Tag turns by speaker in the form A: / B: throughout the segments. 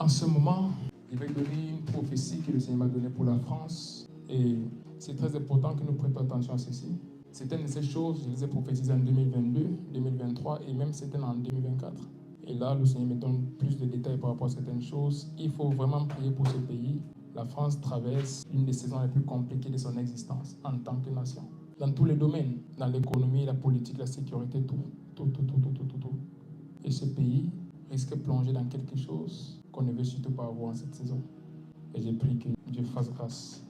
A: En ce moment, je vais donner une prophétie que le Seigneur m'a donnée pour la France. Et c'est très important que nous prêtions attention à ceci. Certaines de ces choses, je les ai prophétisées en 2022, 2023 et même certaines en 2024. Et là, le Seigneur me donne plus de détails par rapport à certaines choses. Il faut vraiment prier pour ce pays. La France traverse une des saisons les plus compliquées de son existence en tant que nation. Dans tous les domaines, dans l'économie, la politique, la sécurité, tout. Et ce pays risque de plonger dans quelque chose qu'on ne veut surtout pas avoir en cette saison. Et j'ai prié que Dieu fasse grâce.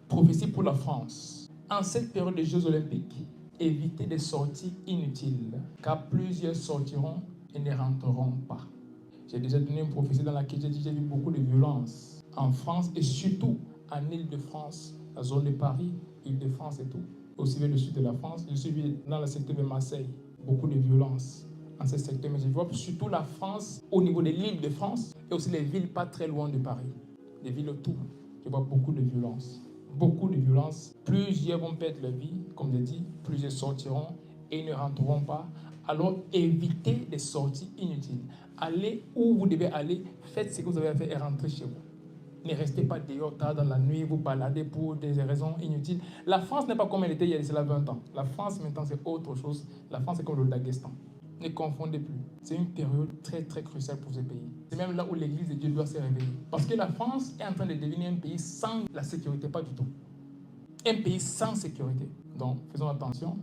A: Prophétie pour la France. En cette période des Jeux Olympiques, évitez des sorties inutiles, car plusieurs sortiront et ne rentreront pas. J'ai déjà donné une prophétie dans laquelle j'ai vu beaucoup de violence en France et surtout en Île-de-France, la zone de Paris, Île-de-France et tout. Aussi le sud de la France, je suis dans le secteur de Marseille, beaucoup de violence dans ce secteur, mais je vois surtout la France au niveau de l'Île-de-France et aussi les villes pas très loin de Paris, les villes autour. Je vois beaucoup de violence. Beaucoup de violence. Plusieurs vont perdre leur vie, comme je dis, plusieurs sortiront et ne rentreront pas. Alors évitez des sorties inutiles. Allez où vous devez aller, faites ce que vous avez à faire et rentrez chez vous. Ne restez pas dehors tard dans la nuit, vous baladez pour des raisons inutiles. La France n'est pas comme elle était il y a cela 20 ans. La France maintenant c'est autre chose. La France est comme le Daghestan. Ne confondez plus. C'est une période très très cruciale pour ce pays. C'est même là où l'église de Dieu doit se réveiller. Parce que la France est en train de devenir un pays sans la sécurité, pas du tout. Un pays sans sécurité. Donc faisons attention.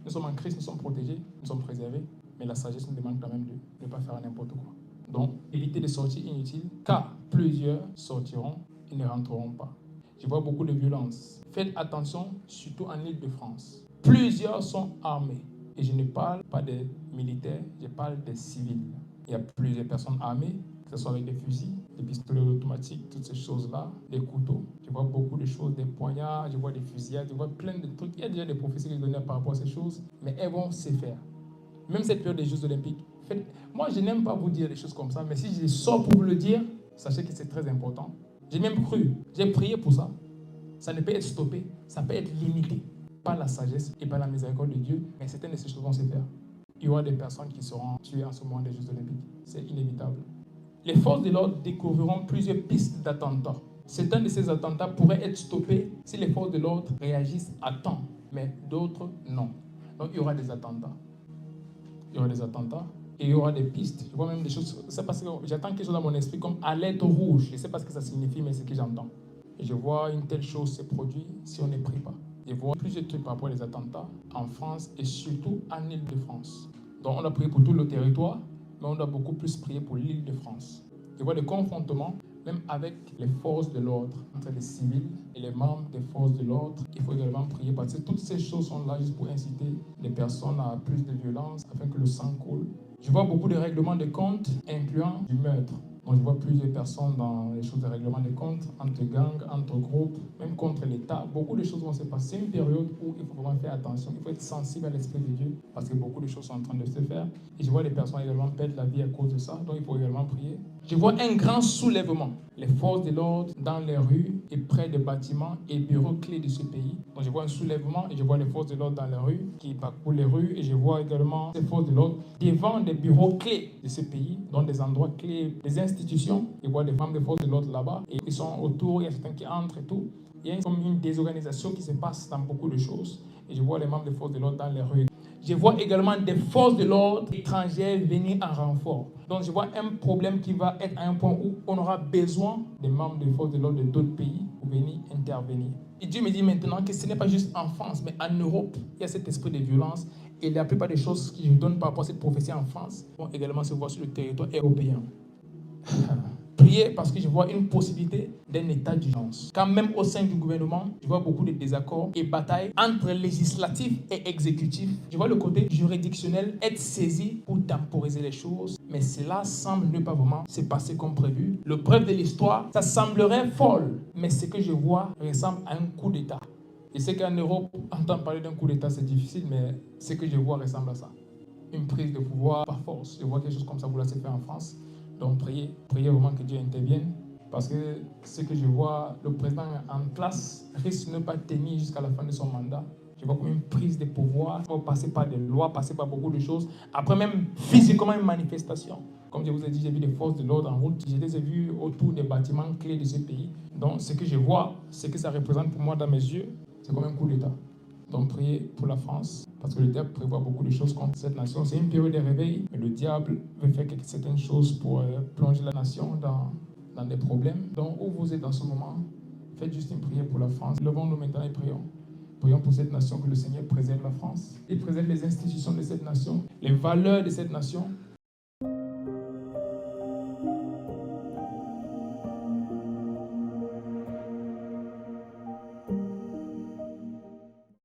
A: Nous sommes en Christ, nous sommes protégés, nous sommes préservés. Mais la sagesse nous demande quand même de ne pas faire n'importe quoi. Donc évitez de sorties inutiles, car plusieurs sortiront et ne rentreront pas. Je vois beaucoup de violence. Faites attention, surtout en Île-de-France. Plusieurs sont armés. Et je ne parle pas des militaires, je parle des civils. Il y a plusieurs personnes armées, que ce soit avec des fusils, des pistolets automatiques, toutes ces choses-là, des couteaux. Je vois beaucoup de choses, des poignards, je vois des fusillades, je vois plein de trucs. Il y a déjà des prophéties qui sont données par rapport à ces choses, mais elles vont se faire. Même cette période des Jeux Olympiques. Moi, je n'aime pas vous dire des choses comme ça, mais si je sors pour vous le dire, sachez que c'est très important. J'ai même cru, j'ai prié pour ça. Ça ne peut être stoppé, ça peut être limité. Pas la sagesse et pas la miséricorde de Dieu, mais certaines de ces choses vont se faire. Il y aura des personnes qui seront tuées en ce moment des Jeux Olympiques. C'est inévitable. Les forces de l'ordre découvriront plusieurs pistes d'attentats. Certains de ces attentats pourraient être stoppés si les forces de l'ordre réagissent à temps, mais d'autres non. Donc il y aura des attentats. Il y aura des attentats et il y aura des pistes. Je vois même des choses. C'est parce que j'attends quelque chose dans mon esprit comme alerte rouge. Je ne sais pas ce que ça signifie, mais c'est ce que j'entends. Et je vois une telle chose se produire si on ne prie pas. Je vois plusieurs trucs par rapport aux attentats en France et surtout en Île-de-France. Donc on a prié pour tout le territoire, mais on doit beaucoup plus prier pour l'Île-de-France. Je vois des confrontements, même avec les forces de l'ordre, entre les civils et les membres des forces de l'ordre. Il faut également prier parce que toutes ces choses sont là juste pour inciter les personnes à plus de violence afin que le sang coule. Je vois beaucoup de règlements de comptes incluant du meurtre. Donc je vois plusieurs personnes dans les choses de règlement de comptes, entre gangs, entre groupes, même contre l'État. Beaucoup de choses vont se passer. C'est une période où il faut vraiment faire attention. Il faut être sensible à l'Esprit de Dieu parce que beaucoup de choses sont en train de se faire. Et je vois les personnes également perdre la vie à cause de ça. Donc il faut également prier. Je vois un grand soulèvement. Les forces de l'ordre dans les rues et près des bâtiments et bureaux clés de ce pays. Donc je vois un soulèvement et je vois les forces de l'ordre dans les rues qui parcourent les rues. Et je vois également ces forces de l'ordre devant des bureaux clés de ce pays, dans des endroits clés, des institutions. Je vois des membres des forces de l'ordre là-bas et ils sont autour, il y a certains qui entrent et tout. Il y a comme une désorganisation qui se passe dans beaucoup de choses. Et je vois les membres des forces de l'ordre dans les rues. Je vois également des forces de l'ordre étrangères venir en renfort. Donc je vois un problème qui va être à un point où on aura besoin des membres des forces de l'ordre de d'autres pays pour venir intervenir. Et Dieu me dit maintenant que ce n'est pas juste en France, mais en Europe, il y a cet esprit de violence. Et la plupart des choses que je donne par rapport à cette prophétie en France vont également se voir sur le territoire européen. Prier parce que je vois une possibilité d'un état d'urgence. Quand même au sein du gouvernement, je vois beaucoup de désaccords et batailles entre législatif et exécutif. Je vois le côté juridictionnel être saisi pour temporiser les choses, mais cela semble ne pas vraiment se passer comme prévu. Le preuve de l'histoire, ça semblerait folle, mais ce que je vois ressemble à un coup d'État. Je sais qu'en Europe, entendre parler d'un coup d'État, c'est difficile, mais ce que je vois ressemble à ça. Une prise de pouvoir par force. Je vois quelque chose comme ça vouloir se faire en France. Donc priez vraiment que Dieu intervienne. Parce que ce que je vois, le président en place risque de ne pas tenir jusqu'à la fin de son mandat. Je vois comme une prise de pouvoir. On va passer par des lois, passer par beaucoup de choses. Après, même physiquement, une manifestation. Comme je vous ai dit, j'ai vu des forces de l'ordre en route. Je les ai vus autour des bâtiments clés de ce pays. Donc, ce que je vois, ce que ça représente pour moi dans mes yeux, c'est comme un coup d'État. Donc, priez pour la France, parce que le diable prévoit beaucoup de choses contre cette nation. C'est une période de réveil, mais le diable veut faire certaines choses pour plonger la nation dans des problèmes. Donc, où vous êtes dans ce moment, faites juste une prière pour la France. Levons-nous maintenant et prions. Prions pour cette nation, que le Seigneur préserve la France. Il préserve les institutions de cette nation, les valeurs de cette nation.